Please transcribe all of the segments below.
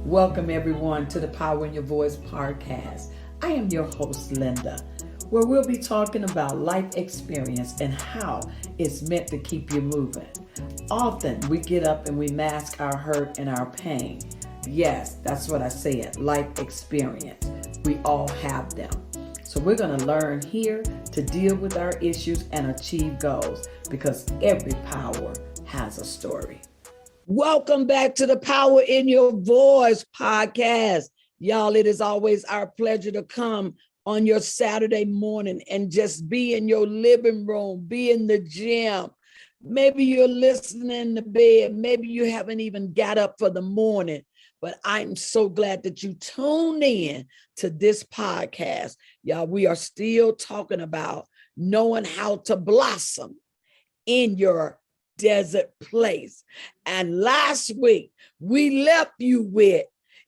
Welcome everyone to the Power in Your Voice podcast. I am your host, Linda, where we'll be talking about life experience and how it's meant to keep you moving. Often we get up and we mask our hurt and our pain. Yes, that's what I said, life experience. We all have them. So we're going to learn here to deal with our issues and achieve goals because every power has a story. Welcome back to the Power in Your Voice podcast. Y'all, it is always our pleasure to come on your Saturday morning and just be in your living room, be in the gym. Maybe you're listening to bed. Maybe you haven't even got up for the morning, but I'm so glad that you tuned in to this podcast. Y'all, we are still talking about knowing how to blossom in your desert place. And last week, we left you with,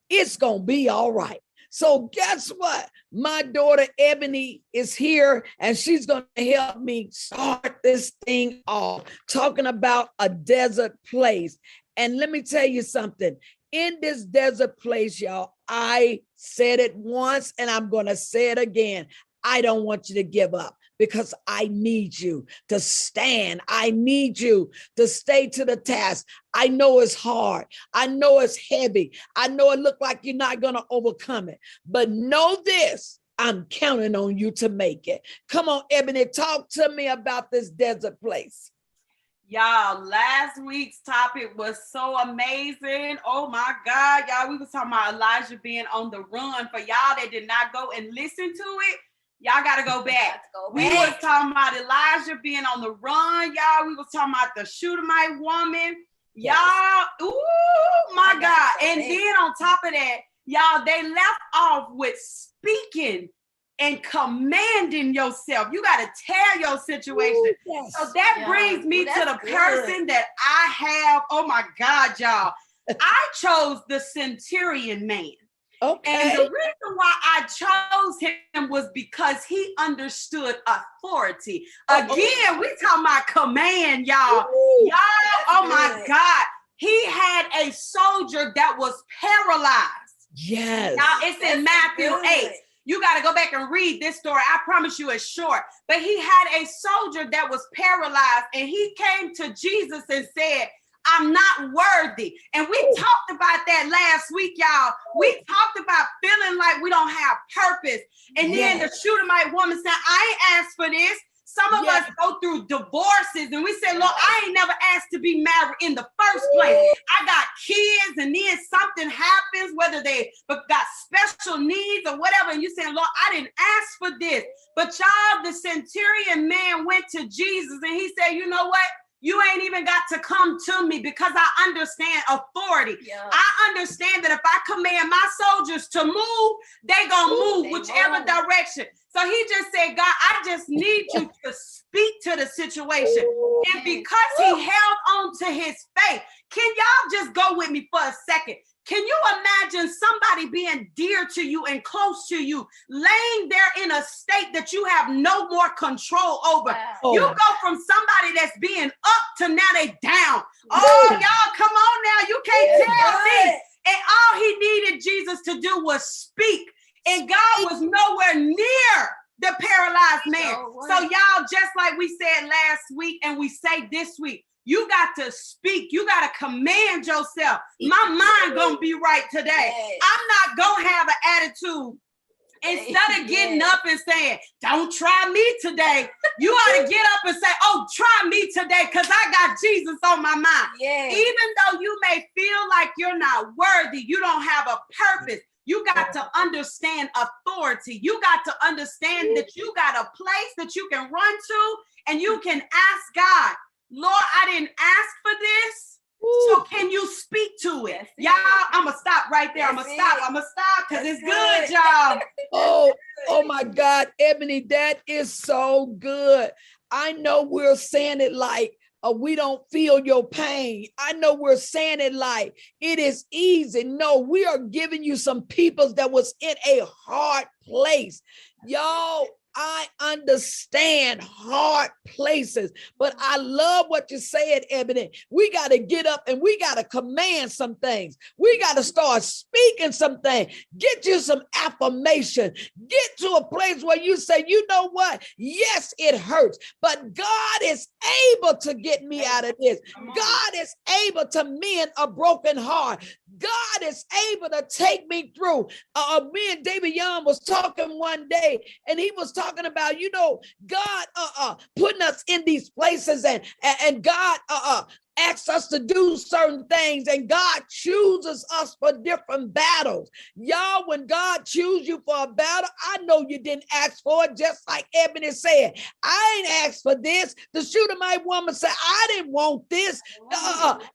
it's going to be all right. So guess what? My daughter Ebony is here and she's going to help me start this thing off, talking about a desert place. And let me tell you something. In this desert place, y'all, I said it once and I'm going to say it again. I don't want you to give up because I need you to stand. I need you to stay to the task. I know it's hard. I know it's heavy. I know it looks like you're not going to overcome it. But know this, I'm counting on you to make it. Come on, Ebony, talk to me about this desert place. Y'all, last week's topic was so amazing. Oh my God, y'all, we was talking about Elijah being on the run. For y'all that did not go and listen to it, y'all got to go back. We was talking about Elijah being on the run, y'all. We was talking about the Shunammite woman. Y'all, ooh, my God. And then on top of that, y'all, they left off with speaking and commanding yourself. You got to tell your situation. Ooh, yes. So that brings me to the person that I have. Oh my God, y'all. I chose the centurion man. Okay. And the reason why I chose him was because he understood authority. Again, we talking about command, y'all. Ooh, y'all, oh my God. He had a soldier that was paralyzed. Yes. Now it's in Matthew 8. You got to go back and read this story. I promise you it's short. But he had a soldier that was paralyzed and he came to Jesus and said, I'm not worthy. And we talked about that last week, y'all. We talked about feeling like we don't have purpose. And then the Shunammite woman said, I ain't asked for this. Some of us go through divorces and we say, Lord, I ain't never asked to be married in the first place. I got kids and then something happens, whether they got special needs or whatever. And you say, Lord, I didn't ask for this. But y'all, the centurion man went to Jesus and he said, you know what? You ain't even got to come to me because I understand authority. Yeah. I understand that if I command my soldiers to move, they gonna move whichever direction. So he just said, God, I just need you to speak to the situation. And because he held on to his faith, can y'all just go with me for a second? Can you imagine somebody being dear to you and close to you, laying there in a state that you have no more control over? Wow. You go from somebody that's being up to now they down. Oh, y'all, come on now. You can't tell me. And all he needed Jesus to do was speak. And God was nowhere near the paralyzed man. So y'all, just like we said last week and we say this week, you got to speak. You got to command yourself. My mind gonna be right today. I'm not gonna have an attitude. Instead of getting up and saying, don't try me today, you ought to get up and say, oh, try me today because I got Jesus on my mind. Even though you may feel like you're not worthy, you don't have a purpose. You got to understand authority. You got to understand that you got a place that you can run to and you can ask God, Lord, I didn't ask for this. So can you speak to it? Y'all, I'm going to stop right there. I'm going to stop because it's good, y'all. Oh my God, Ebony, that is so good. I know we're saying it like we don't feel your pain. I know we're saying it like it is easy. No, we are giving you some people that was in a hard place. Y'all, I understand hard places, but I love what you said, Ebony. We got to get up and we got to command some things. We got to start speaking some things. Get you some affirmation. Get to a place where you say, you know what? Yes, it hurts, but God is able to get me out of this. God is able to mend a broken heart. God is able to take me through. Me and David Young was talking one day, and he was talking about, God putting us in these places, and God asks us to do certain things, and God chooses us for different battles. Y'all, when God chooses you for a battle, I know you didn't ask for it, just like Ebony said. I ain't asked for this. The Shunammite woman said, I didn't want this.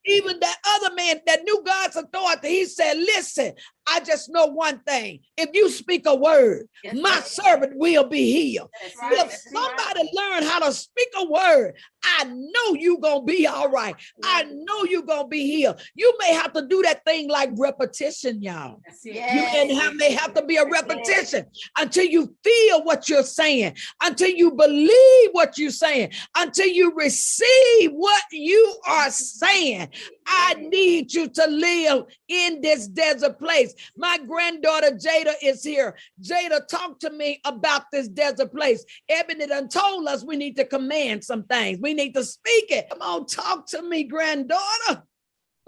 Even that other man that knew God's authority, he said, listen, I just know one thing. If you speak a word, my servant will be healed. If somebody learn how to speak a word, I know you're going to be all right. I know you're going to be healed. You may have to do that thing like repetition, y'all. May have to be a repetition until you feel what you're saying, until you believe what you're saying, until you receive what you are saying. I need you to live in this desert place. My granddaughter Jada is here. Jada, talk to me about this desert place. Ebony done told us we need to command some things. We need to speak it. Come on, talk to me, granddaughter.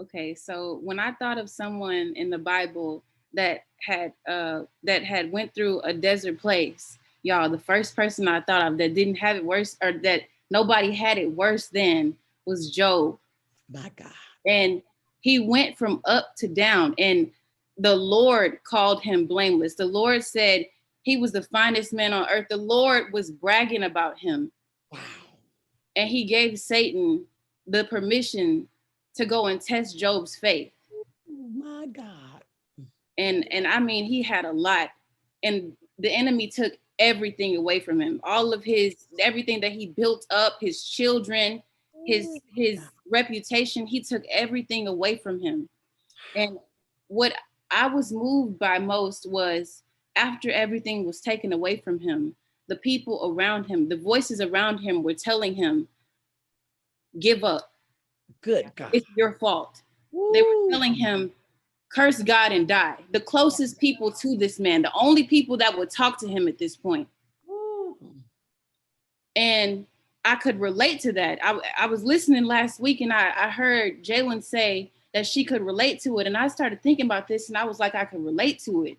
Okay, so when I thought of someone in the Bible that had went through a desert place, y'all, the first person I thought of that didn't have it worse, or that nobody had it worse than, was Job. My God. And he went from up to down, and the Lord called him blameless. The Lord said he was the finest man on earth. The Lord was bragging about him. Wow. And he gave Satan the permission to go and test Job's faith. Oh my God. And I mean, he had a lot, and the enemy took everything away from him. All of everything that he built up, his children, his reputation, he took everything away from him. And what I was moved by most was, after everything was taken away from him, the people around him, the voices around him were telling him, give up. Good God. It's your fault. Woo. They were telling him, curse God and die. The closest people to this man, the only people that would talk to him at this point. Woo. And I could relate to that. I was listening last week, and I heard Jalen say that she could relate to it. And I started thinking about this, and I was like, I could relate to it.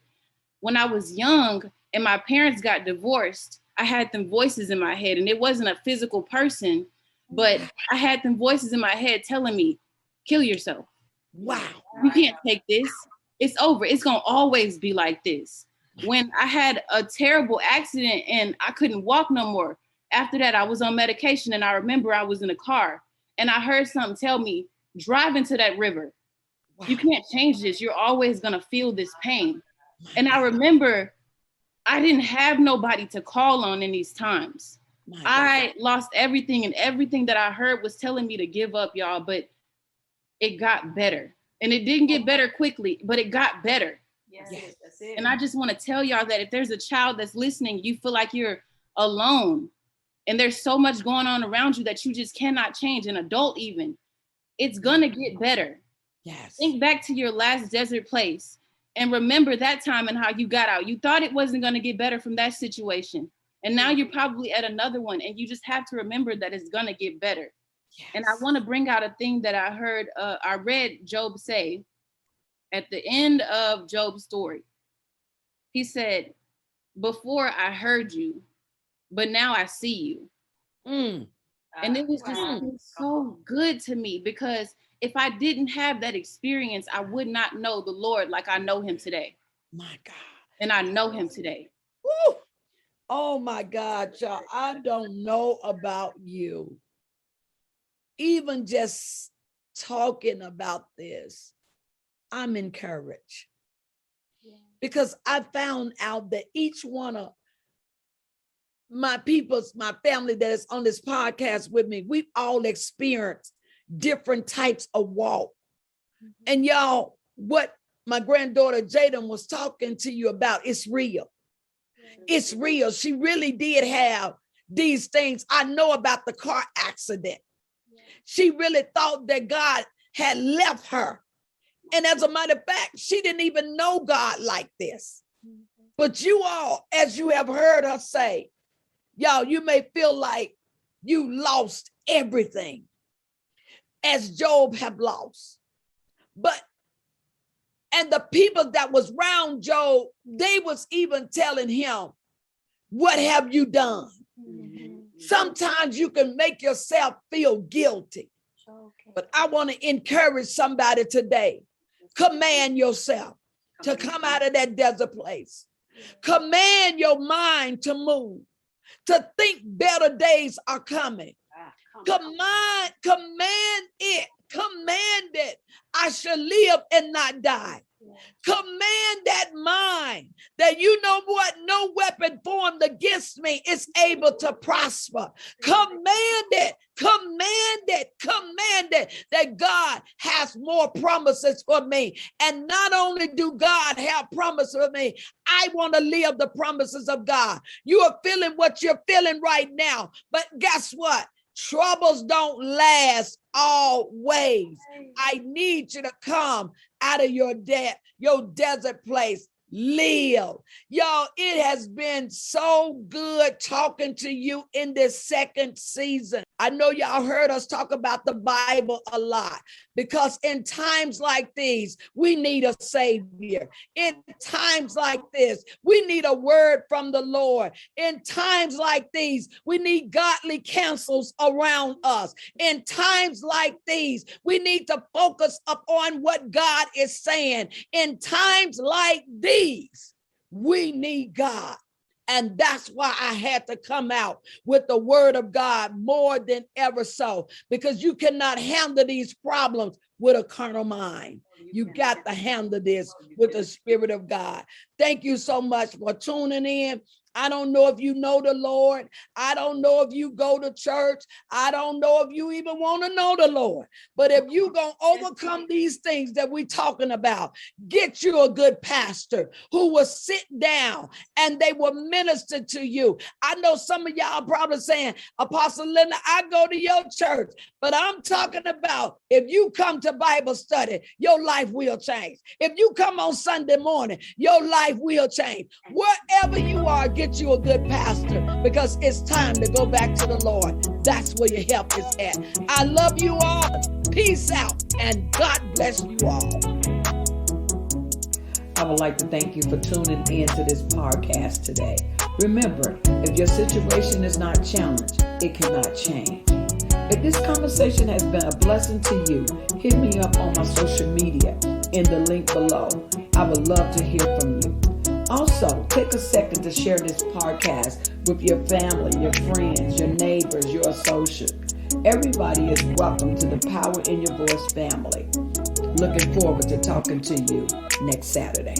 When I was young and my parents got divorced, I had them voices in my head, and it wasn't a physical person, but I had them voices in my head telling me, kill yourself. Wow. You can't take this. It's over. It's going to always be like this. When I had a terrible accident and I couldn't walk no more, after that, I was on medication, and I remember I was in a car and I heard something tell me, drive into that river. Wow. You can't change this. You're always going to feel this pain. And I remember I didn't have nobody to call on in these times. I lost everything, and everything that I heard was telling me to give up, y'all, but it got better. And it didn't get better quickly, but it got better. Yes. That's it. And I just want to tell y'all that if there's a child that's listening, you feel like you're alone, and there's so much going on around you that you just cannot change, an adult even, it's gonna get better. Yes. Think back to your last desert place and remember that time and how you got out. You thought it wasn't gonna get better from that situation. And now you're probably at another one, and you just have to remember that it's gonna get better. Yes. And I wanna bring out a thing that I heard, I read Job say at the end of Job's story. He said, before I heard you, but now I see you. And it was just so good to me, because if I didn't have that experience, I would not know the Lord like I know him today. My God. And I know him today. Woo! Oh my God, y'all. I don't know about you. Even just talking about this, I'm encouraged. Yeah. Because I found out that each one of my family that is on this podcast with me, we've all experienced different types of walk. Mm-hmm. And y'all, what my granddaughter Jaden was talking to you about, it's real. It's real. She really did have these things. I know about the car accident. She really thought that God had left her. And as a matter of fact, she didn't even know God like this. But you all, as you have heard her say, y'all, you may feel like you lost everything, as Job have lost. And the people that was around Job, they was even telling him, what have you done? Sometimes you can make yourself feel guilty. But I want to encourage somebody today. Command yourself to come out of that desert place. Command your mind to move, to think better days are coming. Command it. I shall live and not die. Command that mind that you know what? No weapon formed against me is able to prosper. Command it that God has more promises for me. And not only do God have promises for me, I want to live the promises of God. You are feeling what you're feeling right now, but guess what? Troubles don't last always. I need you to come out of your desert place. Live. Y'all, it has been so good talking to you in this second season. I know y'all heard us talk about the Bible a lot, because in times like these, we need a savior. In times like this, we need a word from the Lord. In times like these, we need godly counsels around us. In times like these, we need to focus upon what God is saying. In times like these, we need God. And that's why I had to come out with the word of God more than ever so, because you cannot handle these problems with a carnal mind. You got to handle this with the Spirit of God. Thank you so much for tuning in. I don't know if you know the Lord. I don't know if you go to church. I don't know if you even want to know the Lord. But if you're going to overcome these things that we're talking about, get you a good pastor who will sit down and they will minister to you. I know some of y'all probably saying, Apostle Linda, I go to your church. But I'm talking about if you come to Bible study, your life will change. If you come on Sunday morning, your life will change. Wherever you are, get you a good pastor, because it's time to go back to the Lord. That's where your help is at. I love you all. Peace out, and God bless you all. I would like to thank you for tuning in to this podcast today. Remember, if your situation is not challenged, it cannot change. If this conversation has been a blessing to you, hit me up on my social media in the link below. I would love to hear from you. Also, take a second to share this podcast with your family, your friends, your neighbors, your associates. Everybody is welcome to the Power in Your Voice family. Looking forward to talking to you next Saturday.